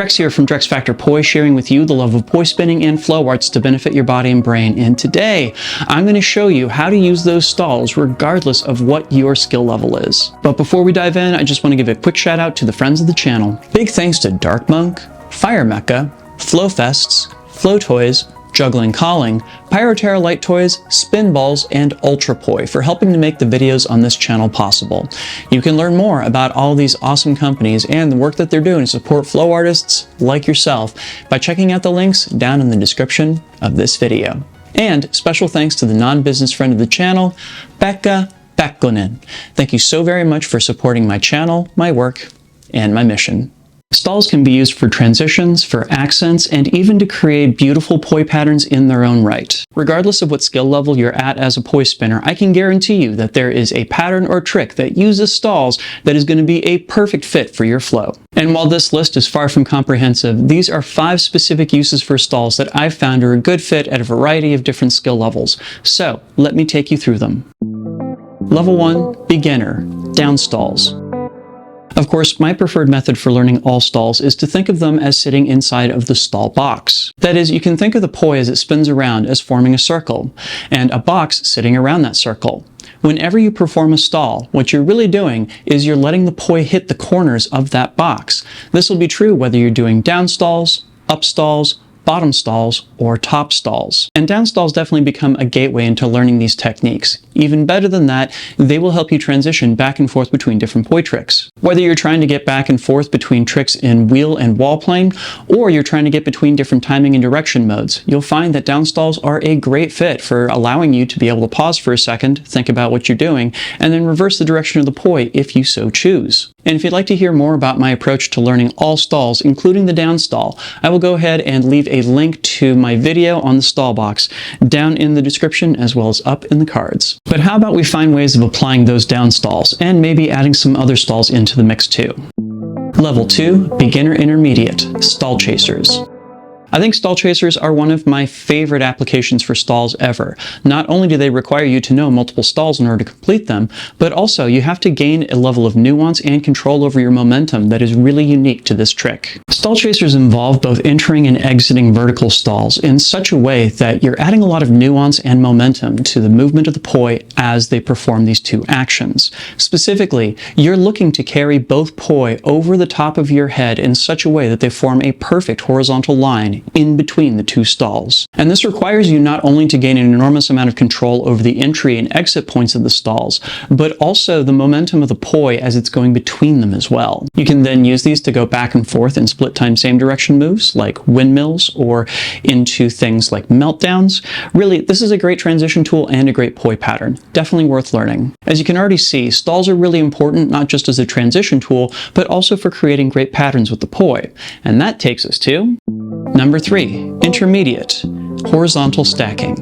Drex here from DrexFactor Poi, sharing with you the love of poi spinning and flow arts to benefit your body and brain. And today, I'm going to show you how to use those stalls regardless of what your skill level is. But before we dive in, I just want to give a quick shout out to the friends of the channel. Big thanks to Dark Monk, Fire Mecca, Flow Fests, Flow Toys, Juggling Calling, Pyroterra Light Toys, Spinballs, and Ultra Poi for helping to make the videos on this channel possible. You can learn more about all these awesome companies and the work that they're doing to support flow artists like yourself by checking out the links down in the description of this video. And special thanks to the non-business friend of the channel, Pekka Pekkonen. Thank you so very much for supporting my channel, my work, and my mission. Stalls can be used for transitions, for accents, and even to create beautiful poi patterns in their own right. Regardless of what skill level you're at as a poi spinner, I can guarantee you that there is a pattern or trick that uses stalls that is going to be a perfect fit for your flow. And while this list is far from comprehensive, these are 5 specific uses for stalls that I've found are a good fit at a variety of different skill levels. So let me take you through them. Level 1, Beginner, down stalls. Of course, my preferred method for learning all stalls is to think of them as sitting inside of the stall box. That is, you can think of the poi as it spins around as forming a circle, and a box sitting around that circle. Whenever you perform a stall, what you're really doing is you're letting the poi hit the corners of that box. This will be true whether you're doing down stalls, up stalls, bottom stalls, or top stalls. And down stalls definitely become a gateway into learning these techniques. Even better than that, they will help you transition back and forth between different poi tricks. Whether you're trying to get back and forth between tricks in wheel and wall plane, or you're trying to get between different timing and direction modes, you'll find that down stalls are a great fit for allowing you to be able to pause for a second, think about what you're doing, and then reverse the direction of the poi if you so choose. And if you'd like to hear more about my approach to learning all stalls, including the down stall, I will go ahead and leave a link to my video on the stall box down in the description as well as up in the cards. But how about we find ways of applying those down stalls and maybe adding some other stalls into the mix too. Level 2, Beginner Intermediate, Stall Chasers. I think stall chasers are one of my favorite applications for stalls ever. Not only do they require you to know multiple stalls in order to complete them, but also you have to gain a level of nuance and control over your momentum that is really unique to this trick. Stall chasers involve both entering and exiting vertical stalls in such a way that you're adding a lot of nuance and momentum to the movement of the poi as they perform these two actions. Specifically, you're looking to carry both poi over the top of your head in such a way that they form a perfect horizontal line in between the two stalls. And this requires you not only to gain an enormous amount of control over the entry and exit points of the stalls, but also the momentum of the poi as it's going between them as well. You can then use these to go back and forth in split time same direction moves like windmills or into things like meltdowns. Really, this is a great transition tool and a great poi pattern. Definitely worth learning. As you can already see, stalls are really important not just as a transition tool, but also for creating great patterns with the poi. And that takes us to Number 3, Intermediate, Horizontal Stacking.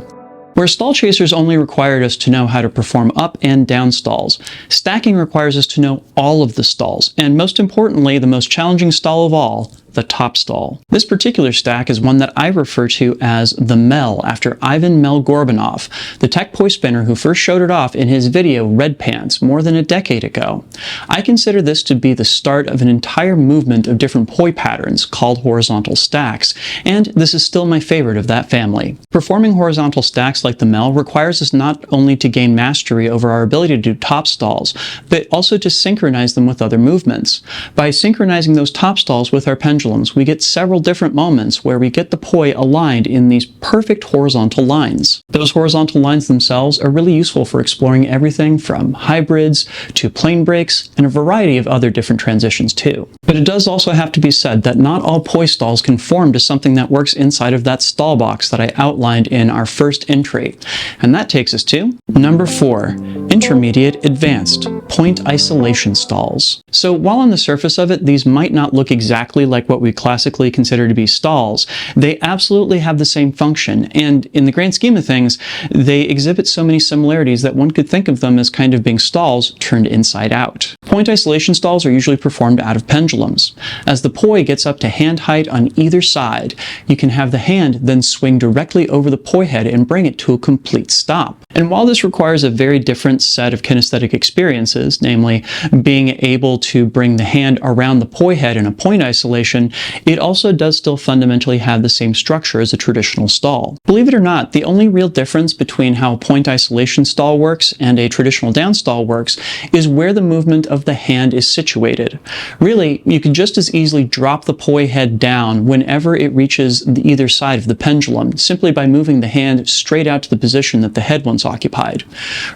Where stall chasers only required us to know how to perform up and down stalls, stacking requires us to know all of the stalls, and most importantly, the most challenging stall of all, the top stall. This particular stack is one that I refer to as the Mel, after Ivan Mel Gorbanov, the tech poi spinner who first showed it off in his video Red Pants more than a decade ago. I consider this to be the start of an entire movement of different poi patterns called horizontal stacks, and this is still my favorite of that family. Performing horizontal stacks like the Mel requires us not only to gain mastery over our ability to do top stalls, but also to synchronize them with other movements. By synchronizing those top stalls with our pendulum, we get several different moments where we get the poi aligned in these perfect horizontal lines. Those horizontal lines themselves are really useful for exploring everything from hybrids to plane breaks and a variety of other different transitions too. But it does also have to be said that not all poi stalls conform to something that works inside of that stall box that I outlined in our first entry. And that takes us to Number 4, Intermediate Advanced, Point Isolation Stalls. So while on the surface of it, these might not look exactly like what we classically consider to be stalls, they absolutely have the same function, and in the grand scheme of things, they exhibit so many similarities that one could think of them as kind of being stalls turned inside out. Point isolation stalls are usually performed out of pendulums. As the poi gets up to hand height on either side, you can have the hand then swing directly over the poi head and bring it to a complete stop. And while this requires a very different set of kinesthetic experiences, namely being able to bring the hand around the poi head in a point isolation isolation, it also does still fundamentally have the same structure as a traditional stall. Believe it or not, the only real difference between how a point isolation stall works and a traditional down stall works is where the movement of the hand is situated. Really, you can just as easily drop the poi head down whenever it reaches either side of the pendulum, simply by moving the hand straight out to the position that the head once occupied.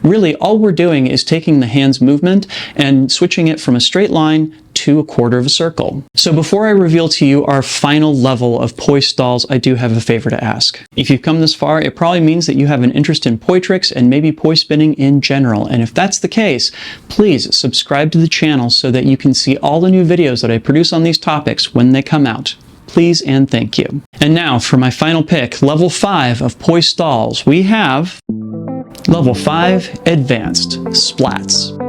Really, all we're doing is taking the hand's movement and switching it from a straight line to a quarter of a circle. So before I reveal to you our final level of poi stalls, I do have a favor to ask. If you've come this far, it probably means that you have an interest in poi tricks and maybe poi spinning in general. And if that's the case, please subscribe to the channel so that you can see all the new videos that I produce on these topics when they come out. Please and thank you. And now for my final pick, level 5 of poi stalls, we have level 5 Advanced Splats.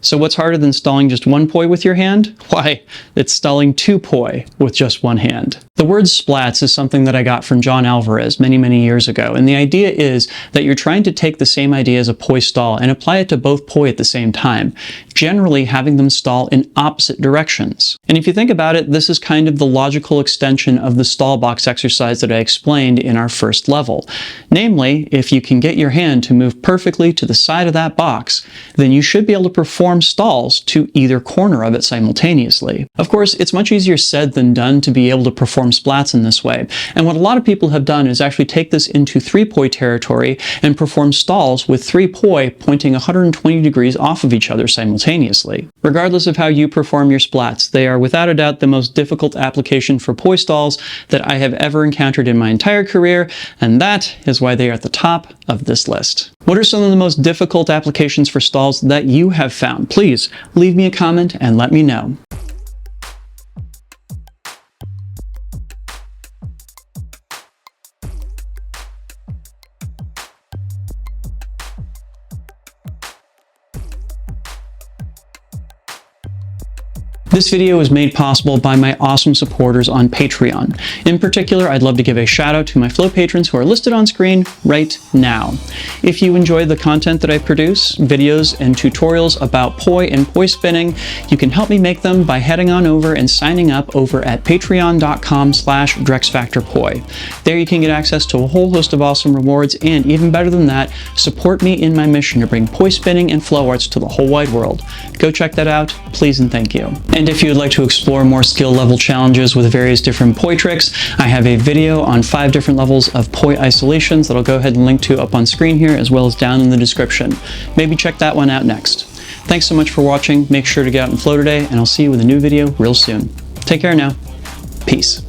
So what's harder than stalling just one poi with your hand? Why, it's stalling 2 poi with just one hand. The word splats is something that I got from John Alvarez many years ago, and the idea is that you're trying to take the same idea as a poi stall and apply it to both poi at the same time, generally having them stall in opposite directions. And if you think about it, this is kind of the logical extension of the stall box exercise that I explained in our first level. Namely, if you can get your hand to move perfectly to the side of that box, then you should be able to perform stalls to either corner of it simultaneously. Of course, it's much easier said than done to be able to perform splats in this way, and what a lot of people have done is actually take this into 3 poi territory and perform stalls with 3 poi pointing 120 degrees off of each other simultaneously. Regardless of how you perform your splats, they are without a doubt the most difficult application for poi stalls that I have ever encountered in my entire career, and that is why they are at the top of this list. What are some of the most difficult applications for stalls that you have found? Please leave me a comment and let me know. This video is made possible by my awesome supporters on Patreon. In particular, I'd love to give a shout out to my Flow patrons who are listed on screen right now. If you enjoy the content that I produce, videos and tutorials about poi and poi spinning, you can help me make them by heading on over and signing up over at patreon.com/DrexFactor Poi. There you can get access to a whole host of awesome rewards, and even better than that, support me in my mission to bring poi spinning and flow arts to the whole wide world. Go check that out, please and thank you. And if you would like to explore more skill level challenges with various different poi tricks, I have a video on 5 different levels of poi isolations that I'll go ahead and link to up on screen here as well as down in the description. Maybe check that one out next. Thanks so much for watching. Make sure to get out and flow today, and I'll see you with a new video real soon. Take care now. Peace.